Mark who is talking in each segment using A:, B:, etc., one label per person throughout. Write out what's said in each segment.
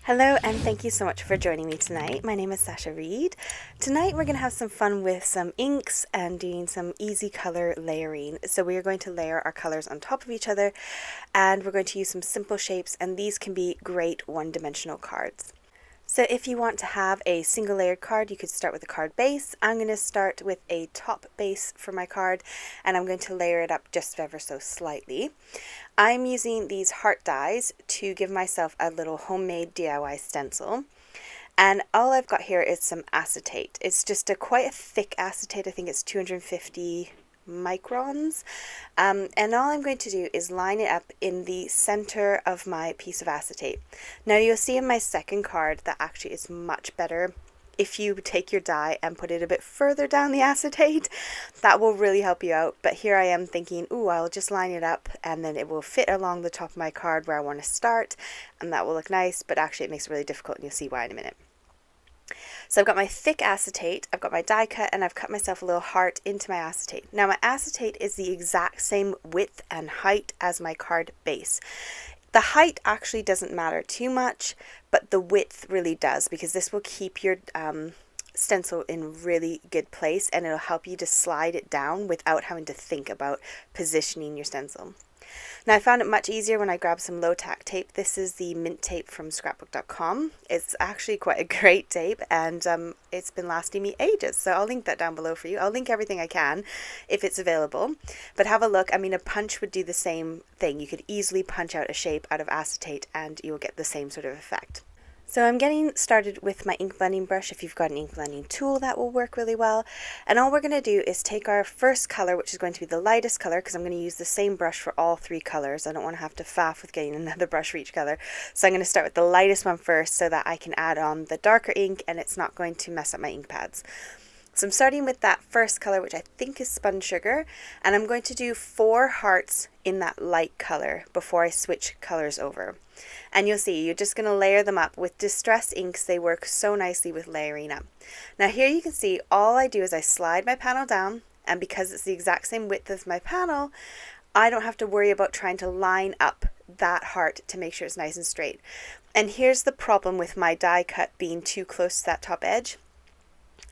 A: Hello, and thank you so much for joining me tonight. My name is Sasha Reed. Tonight we're going to have some fun with some inks and doing some easy color layering. So we are going to layer our colors on top of each other, and we're going to use some simple shapes, and these can be great one-dimensional cards. So if you want to have a single layered card, you could start with a card base. I'm going to start with a top base for my card, and I'm going to layer it up just ever so slightly. I'm using these heart dies to give myself a little homemade DIY stencil. And all I've got here is some acetate. It's just quite a thick acetate. I think it's 250 microns. And all I'm going to do is line it up in the center of my piece of acetate. Now you'll see in my second card that actually is much better if you take your die and put it a bit further down the acetate. That will really help you out. But here I am thinking, ooh, I'll just line it up and then it will fit along the top of my card where I want to start, and that will look nice, but actually it makes it really difficult, and you'll see why in a minute. So I've got my thick acetate, I've got my die cut, and I've cut myself a little heart into my acetate. Now my acetate is the exact same width and height as my card base. The height actually doesn't matter too much, but the width really does, because this will keep your stencil in really good place, and it'll help you to slide it down without having to think about positioning your stencil. Now I found it much easier when I grabbed some low tack tape. This is the mint tape from scrapbook.com. It's actually quite a great tape, and it's been lasting me ages, so I'll link that down below for you. I'll link everything I can if it's available, but have a look. I mean, a punch would do the same thing. You could easily punch out a shape out of acetate and you'll get the same sort of effect. So I'm getting started with my ink blending brush. If you've got an ink blending tool, that will work really well. And all we're going to do is take our first color, which is going to be the lightest color, because I'm going to use the same brush for all three colors. I don't want to have to faff with getting another brush for each color. So I'm going to start with the lightest one first so that I can add on the darker ink and it's not going to mess up my ink pads. So I'm starting with that first color, which I think is Spun Sugar, and I'm going to do 4 hearts in that light color before I switch colors over. And you'll see, you're just going to layer them up. With distress inks, they work so nicely with layering up. Now here you can see all I do is I slide my panel down, and because it's the exact same width as my panel, I don't have to worry about trying to line up that heart to make sure it's nice and straight. And here's the problem with my die cut being too close to that top edge.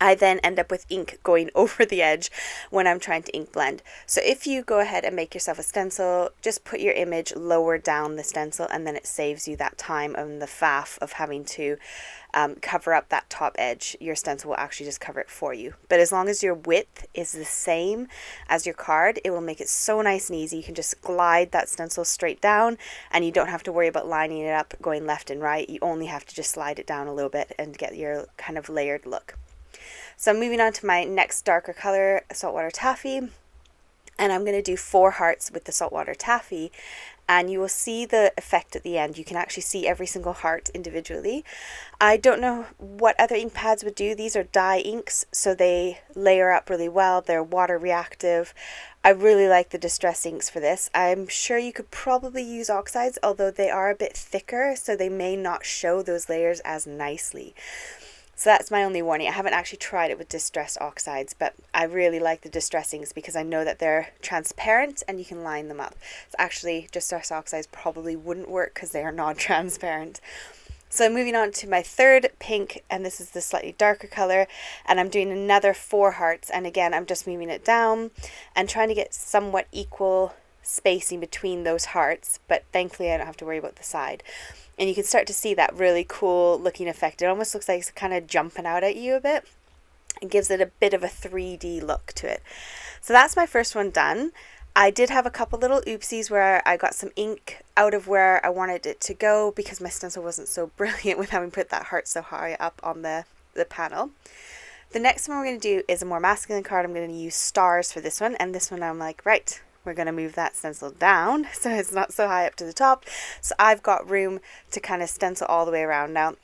A: I then end up with ink going over the edge when I'm trying to ink blend. So if you go ahead and make yourself a stencil, just put your image lower down the stencil, and then it saves you that time and the faff of having to cover up that top edge. Your stencil will actually just cover it for you. But as long as your width is the same as your card, it will make it so nice and easy. You can just glide that stencil straight down, and you don't have to worry about lining it up, going left and right. You only have to just slide it down a little bit and get your kind of layered look. So I'm moving on to my next darker color, Saltwater Taffy, and I'm going to do 4 hearts with the Saltwater Taffy, and you will see the effect at the end. You can actually see every single heart individually. I don't know what other ink pads would do. These are dye inks, so they layer up really well. They're water reactive. I really like the distress inks for this. I'm sure you could probably use oxides, although they are a bit thicker, so they may not show those layers as nicely. So that's my only warning. I haven't actually tried it with distress oxides, but I really like the distress inks because I know that they're transparent and you can line them up. So actually, distress oxides probably wouldn't work because they are non-transparent. So I'm moving on to my third pink, and this is the slightly darker color, and I'm doing another 4 hearts, and again I'm just moving it down and trying to get somewhat equal spacing between those hearts, but thankfully I don't have to worry about the side. And you can start to see that really cool looking effect. It almost looks like it's kind of jumping out at you a bit. It gives it a bit of a 3D look to it. So that's my first one done. I did have a couple little oopsies where I got some ink out of where I wanted it to go because my stencil wasn't so brilliant with having put that heart so high up on the panel. The next one we're going to do is a more masculine card. I'm going to use stars for this one, and this one I'm like, right, we're going to move that stencil down so it's not so high up to the top. So I've got room to kind of stencil all the way around. Now,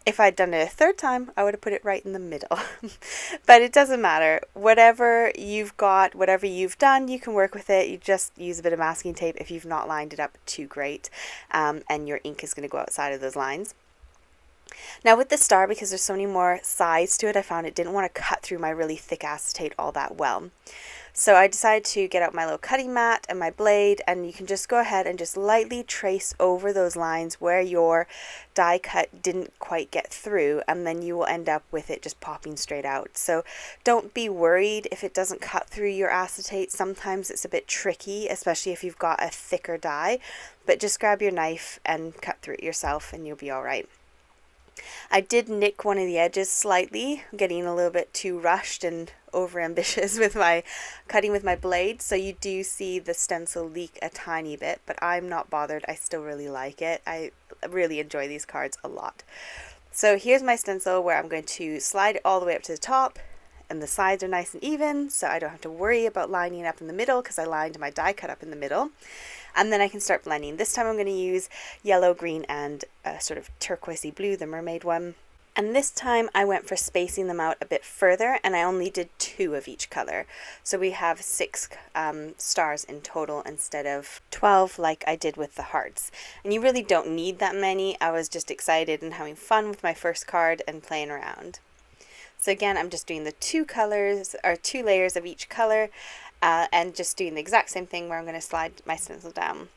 A: if I'd done it a third time, I would have put it right in the middle. But it doesn't matter. Whatever you've got, whatever you've done, you can work with it. You just use a bit of masking tape if you've not lined it up too great. And your ink is going to go outside of those lines. Now with the star, because there's so many more sides to it, I found it didn't want to cut through my really thick acetate all that well. So I decided to get out my little cutting mat and my blade, and you can just go ahead and just lightly trace over those lines where your die cut didn't quite get through, and then you will end up with it just popping straight out. So don't be worried if it doesn't cut through your acetate. Sometimes it's a bit tricky, especially if you've got a thicker die, but just grab your knife and cut through it yourself and you'll be all right. I did nick one of the edges slightly, getting a little bit too rushed and over ambitious with my cutting with my blade, so you do see the stencil leak a tiny bit, but I'm not bothered. I still really like it. I really enjoy these cards a lot. So here's my stencil where I'm going to slide it all the way up to the top, and the sides are nice and even, so I don't have to worry about lining up in the middle because I lined my die cut up in the middle. And then I can start blending. This time I'm going to use yellow, green, and a sort of turquoisey blue, the mermaid one. And this time I went for spacing them out a bit further, and I only did 2 of each color. So we have 6 stars in total instead of 12 like I did with the hearts. And you really don't need that many. I was just excited and having fun with my first card and playing around. So again, I'm just doing the 2 colors, or 2 layers of each color, and just doing the exact same thing where I'm going to slide my stencil down.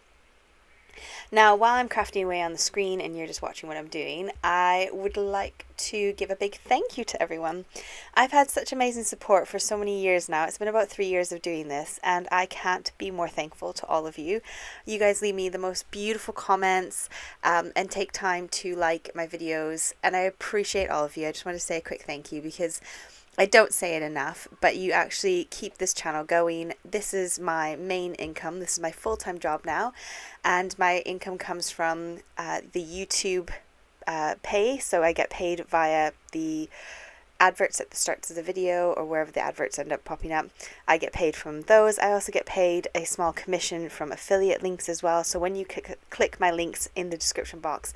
A: Now, while I'm crafting away on the screen and you're just watching what I'm doing, I would like to give a big thank you to everyone. I've had such amazing support for so many years now. It's been about 3 years of doing this, and I can't be more thankful to all of you. You guys leave me the most beautiful comments and take time to like my videos, and I appreciate all of you. I just want to say a quick thank you because I don't say it enough, but you actually keep this channel going. This is my main income. This is my full-time job now, and my income comes from the YouTube pay. So I get paid via the adverts at the starts of the video or wherever the adverts end up popping up. I get paid from those. I also get paid a small commission from affiliate links as well. So when you click my links in the description box,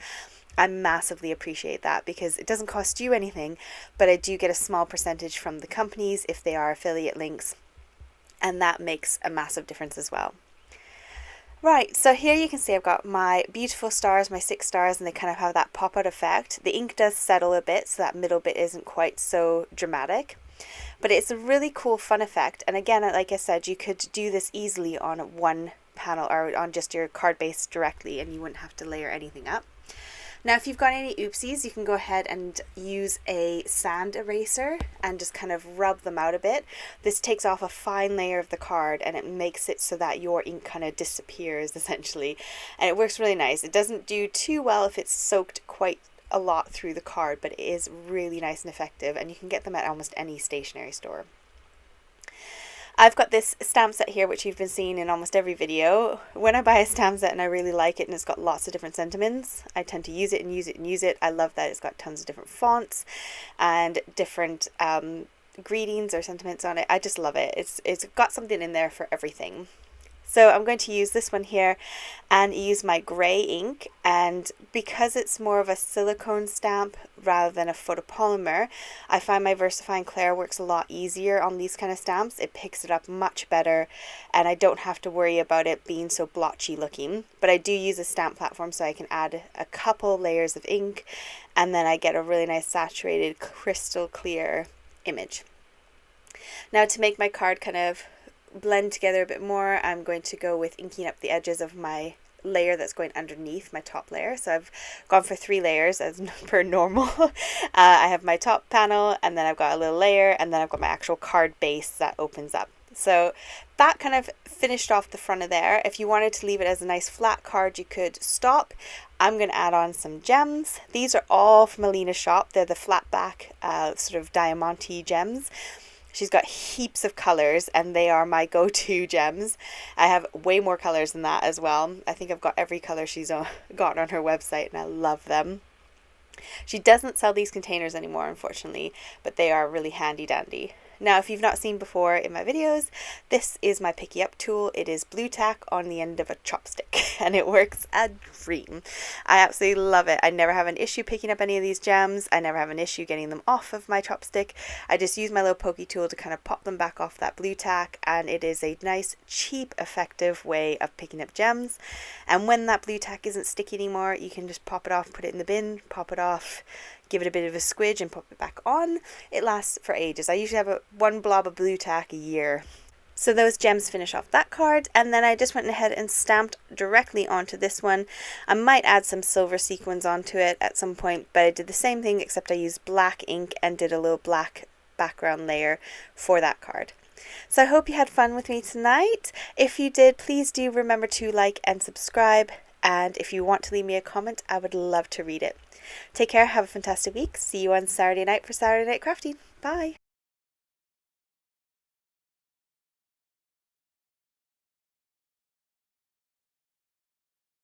A: I massively appreciate that because it doesn't cost you anything, but I do get a small percentage from the companies if they are affiliate links, and that makes a massive difference as well. Right, so here you can see I've got my beautiful stars, my 6 stars, and they kind of have that pop-out effect. The ink does settle a bit, so that middle bit isn't quite so dramatic, but it's a really cool, fun effect. And again, like I said, you could do this easily on one panel or on just your card base directly, and you wouldn't have to layer anything up. Now, if you've got any oopsies, you can go ahead and use a sand eraser and just kind of rub them out a bit. This takes off a fine layer of the card and it makes it so that your ink kind of disappears essentially. And it works really nice. It doesn't do too well if it's soaked quite a lot through the card, but it is really nice and effective, and you can get them at almost any stationery store. I've got this stamp set here, which you've been seeing in almost every video. When I buy a stamp set and I really like it and it's got lots of different sentiments, I tend to use it and use it and use it. I love that it's got tons of different fonts and different greetings or sentiments on it. I just love it. It's got something in there for everything. So I'm going to use this one here and use my grey ink, and because it's more of a silicone stamp rather than a photopolymer, I find my VersaFine Clair works a lot easier on these kind of stamps. It picks it up much better and I don't have to worry about it being so blotchy looking. But I do use a stamp platform so I can add a couple layers of ink and then I get a really nice saturated crystal clear image. Now, to make my card kind of blend together a bit more, I'm going to go with inking up the edges of my layer that's going underneath my top layer. So I've gone for 3 layers as per normal. I have my top panel, and then I've got a little layer, and then I've got my actual card base that opens up. So that kind of finished off the front of there. If you wanted to leave it as a nice flat card, you could stop. I'm going to add on some gems. These are all from Alina's shop. They're the flat back sort of diamante gems. She's got heaps of colors and they are my go-to gems. I have way more colors than that as well. I think I've got every color she's got on her website and I love them. She doesn't sell these containers anymore, unfortunately, but they are really handy dandy. Now, if you've not seen before in my videos, this is my picky up tool. It is blue tack on the end of a chopstick and it works a dream. I absolutely love it. I never have an issue picking up any of these gems. I never have an issue getting them off of my chopstick. I just use my little pokey tool to kind of pop them back off that blue tack, and it is a nice, cheap, effective way of picking up gems. And when that blue tack isn't sticky anymore, you can just pop it off, put it in the bin, pop it off, give it a bit of a squidge and pop it back on. It lasts for ages. I usually have one blob of blue tack a year. So those gems finish off that card, and then I just went ahead and stamped directly onto this one. I might add some silver sequins onto it at some point, but I did the same thing except I used black ink and did a little black background layer for that card. So I hope you had fun with me tonight. If you did, please do remember to like and subscribe, and if you want to leave me a comment, I would love to read it. Take care, have a fantastic week. See you on Saturday night for Saturday Night Crafting. Bye!